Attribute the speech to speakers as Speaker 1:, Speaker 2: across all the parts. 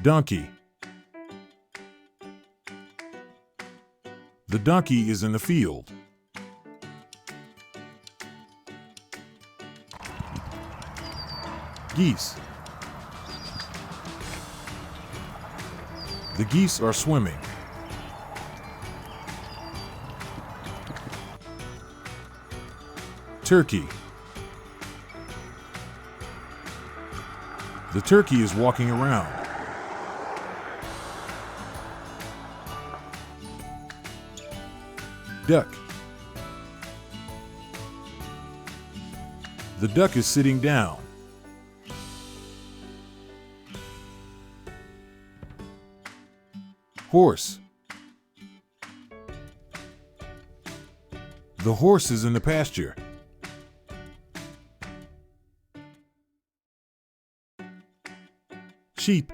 Speaker 1: Donkey. The donkey is in the field. Geese. The geese are swimming. Turkey. The turkey is walking around. Duck. The duck is sitting down. Horse. The horse is in the pasture. Sheep.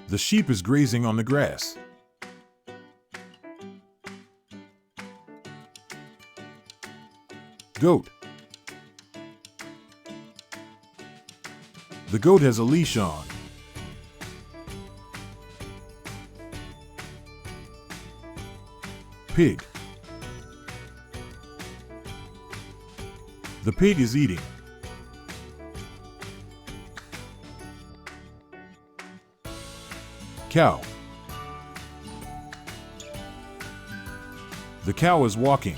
Speaker 1: The sheep is grazing on the grass. Goat. The goat has a leash on. Pig. The pig is eating. Cow. The cow is walking.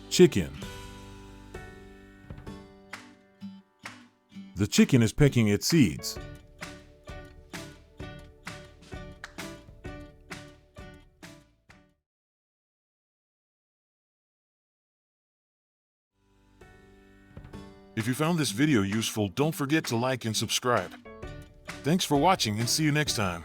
Speaker 1: Chicken. The chicken is pecking at seeds. If you found this video useful, don't forget to like and subscribe. Thanks for watching and see you next time.